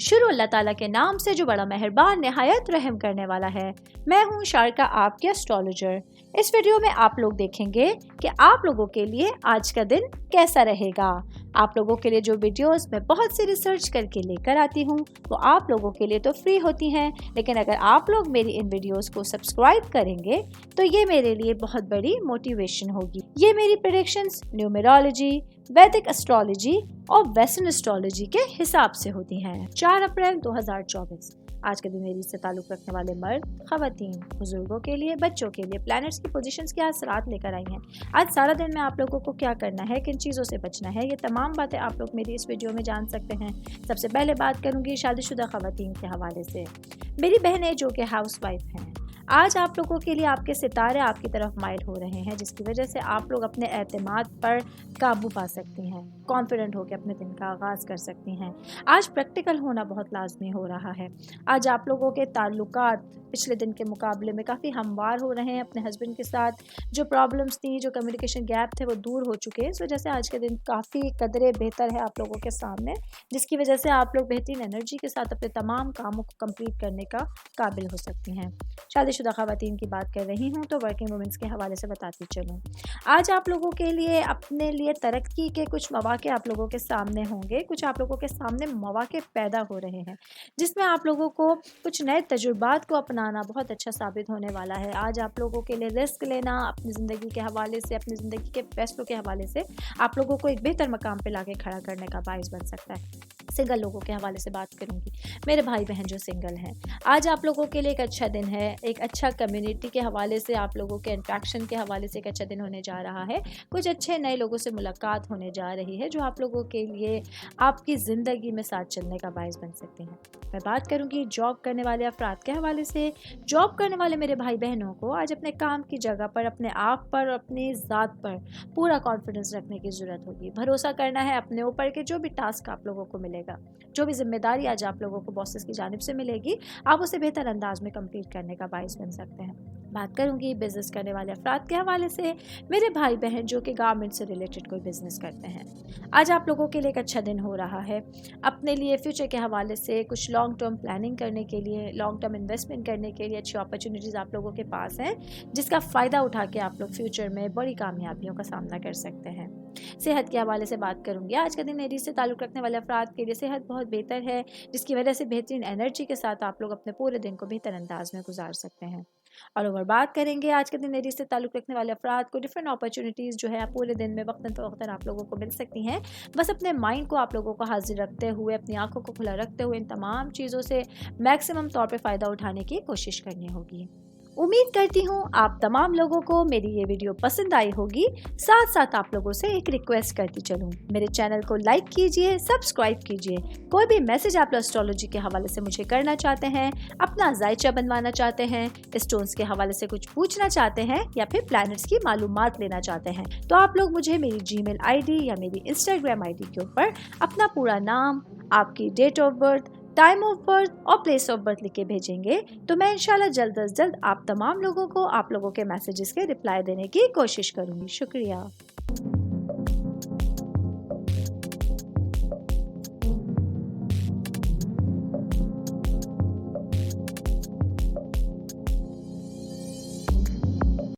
شروع اللہ تعالیٰ کے نام سے جو بڑا مہربان نہایت رحم کرنے والا ہے۔ میں ہوں شارکا، آپ کے اسٹرالوجر۔ اس ویڈیو میں آپ لوگ دیکھیں گے کہ آپ لوگوں کے لیے آج کا دن کیسا رہے گا۔ آپ لوگوں کے لیے جو ویڈیوز میں بہت سی ریسرچ کر کے لے کر آتی ہوں وہ آپ لوگوں کے لیے تو فری ہوتی ہیں، لیکن اگر آپ لوگ میری ان ویڈیوز کو سبسکرائب کریں گے تو یہ میرے لیے بہت بڑی موٹیویشن ہوگی۔ یہ میری پریڈکشنز نیومرولوجی، ویدک اسٹرالوجی اور ویسٹرن اسٹرالوجی کے حساب سے ہوتی ہیں۔ 4 اپریل 2024 آج کے دن میری سے تعلق رکھنے والے مرد، خواتین، بزرگوں کے لیے، بچوں کے لیے پلانٹس کی پوزیشنز کے اثرات لے کر آئی ہیں۔ آج سارا دن میں آپ لوگوں کو کیا کرنا ہے، کن چیزوں سے بچنا ہے، یہ تمام باتیں آپ لوگ میری اس ویڈیو میں جان سکتے ہیں۔ سب سے پہلے بات کروں گی شادی شدہ خواتین کے حوالے سے۔ میری بہنیں جو کہ ہاؤس وائف ہیں، آج آپ لوگوں کے لیے آپ کے ستارے آپ کی طرف مائل ہو رہے ہیں، جس کی وجہ سے آپ لوگ اپنے اعتماد پر قابو پا سکتی ہیں، کانفیڈنٹ ہو کے اپنے دن کا آغاز کر سکتی ہیں۔ آج پریکٹیکل ہونا بہت لازمی ہو رہا ہے۔ آج آپ لوگوں کے تعلقات پچھلے دن کے مقابلے میں کافی ہموار ہو رہے ہیں۔ اپنے ہسبینڈ کے ساتھ جو پرابلمس تھیں، جو کمیونیکیشن گیپ تھے، وہ دور ہو چکے ہیں۔ اس وجہ سے آج کے دن کافی قدرے بہتر ہے آپ لوگوں کے سامنے، جس کی وجہ سے آپ لوگ بہترین انرجی کے ساتھ اپنے تمام کاموں کو کمپلیٹ کرنے کا قابل ہو سکتی ہیں۔ شادی شدہ خواتین کی بات کر رہی ہوں تو ورکنگ وومنس کے حوالے سے بتاتی چلوں۔ آج آپ لوگوں کے لیے اپنے لیے ترقی کے کچھ مواقع آپ لوگوں کے سامنے ہوں گے، کچھ آپ لوگوں کے سامنے مواقع پیدا ہو رہے ہیں، جس میں آپ لوگوں کو کچھ نئے تجربات کو اپنانا بہت اچھا ثابت ہونے والا ہے۔ آج آپ لوگوں کے لیے رسک لینا اپنی زندگی کے حوالے سے، اپنی زندگی کے فیصلوں کے حوالے سے آپ لوگوں کو ایک بہتر مقام پہ لا کے کھڑا کرنے کا باعث بن سکتا ہے۔ سنگل لوگوں کے حوالے سے بات کروں گی، میرے بھائی بہن جو سنگل ہیں، آج آپ لوگوں کے لیے ایک اچھا دن ہے۔ ایک اچھا کمیونٹی کے حوالے سے، آپ لوگوں کے انٹریکشن کے حوالے سے ایک اچھا دن ہونے جا رہا ہے۔ کچھ اچھے نئے لوگوں سے ملاقات ہونے جا رہی ہے جو آپ لوگوں کے لیے آپ کی زندگی میں ساتھ چلنے کا باعث بن سکتے ہیں۔ میں بات کروں گی جاب کرنے والے افراد کے حوالے سے۔ جاب کرنے والے میرے بھائی بہنوں کو آج اپنے کام کی جگہ پر، اپنے آپ پر، اپنی ذات پر پورا کانفیڈنس رکھنے کی ضرورت ہوگی۔ بھروسہ کرنا ہے اپنے اوپر کہ جو بھی ٹاسک آپ لوگوں کو ملے گا، جو بھی ذمہ داری آج آپ لوگوں کو باسز کی جانب سے ملے گی، آپ اسے بہتر انداز میں کمپلیٹ کرنے کا باعث بن سکتے ہیں۔ بات کروں گی بزنس کرنے والے افراد کے حوالے سے۔ میرے بھائی بہن جو کہ گارمنٹ سے ریلیٹڈ کوئی بزنس کرتے ہیں، آج آپ لوگوں کے لیے ایک اچھا دن ہو رہا ہے۔ اپنے لیے فیوچر کے حوالے سے کچھ لانگ ٹرم پلاننگ کرنے کے لیے، لانگ ٹرم انویسٹمنٹ کرنے کے لیے اچھی اپرچونیٹیز آپ لوگوں کے پاس ہیں، جس کا فائدہ اٹھا کے آپ لوگ فیوچر میں بڑی کامیابیوں کا سامنا کر سکتے ہیں۔ صحت کے حوالے سے بات کروں گی۔ آج کا دن ایریز سے تعلق رکھنے والے افراد کے لیے صحت بہت بہتر ہے، جس کی وجہ سے بہترین انرجی کے ساتھ آپ لوگ اپنے پورے دن کو بہتر انداز میں گزار سکتے ہیں۔ اور اوور بات کریں گے آج کے دن ایریز سے تعلق رکھنے والے افراد کو ڈفرینٹ اپرچونیٹیز جو ہے پورے دن میں وقتاً فوقتاً آپ لوگوں کو مل سکتی ہیں۔ بس اپنے مائنڈ کو آپ لوگوں کو حاضر رکھتے ہوئے، اپنی آنکھوں کو کھلا رکھتے ہوئے ان تمام چیزوں سے میکسیمم طور پہ فائدہ اٹھانے کی کوشش کرنی ہوگی۔ امید کرتی ہوں آپ تمام لوگوں کو میری یہ ویڈیو پسند آئی ہوگی۔ ساتھ ساتھ آپ لوگوں سے ایک ریکویسٹ کرتی چلوں، میرے چینل کو لائک کیجئے، سبسکرائب کیجئے۔ کوئی بھی میسج آپ اسٹرالوجی کے حوالے سے مجھے کرنا چاہتے ہیں، اپنا ذائچہ بنوانا چاہتے ہیں، اسٹونز کے حوالے سے کچھ پوچھنا چاہتے ہیں یا پھر پلانٹس کی معلومات لینا چاہتے ہیں، تو آپ لوگ مجھے میری جی میل آئی ڈی یا میری انسٹاگرام آئی ڈی کے اوپر اپنا پورا نام، آپ کی date of birth, time of birth اور پلیس آف برتھ لکھ کے بھیجیں گے تو میں انشاءاللہ جلد از جلد آپ تمام لوگوں کو آپ لوگوں کے میسیجز کے رپلائی دینے کی کوشش کروں گی۔ شکریہ۔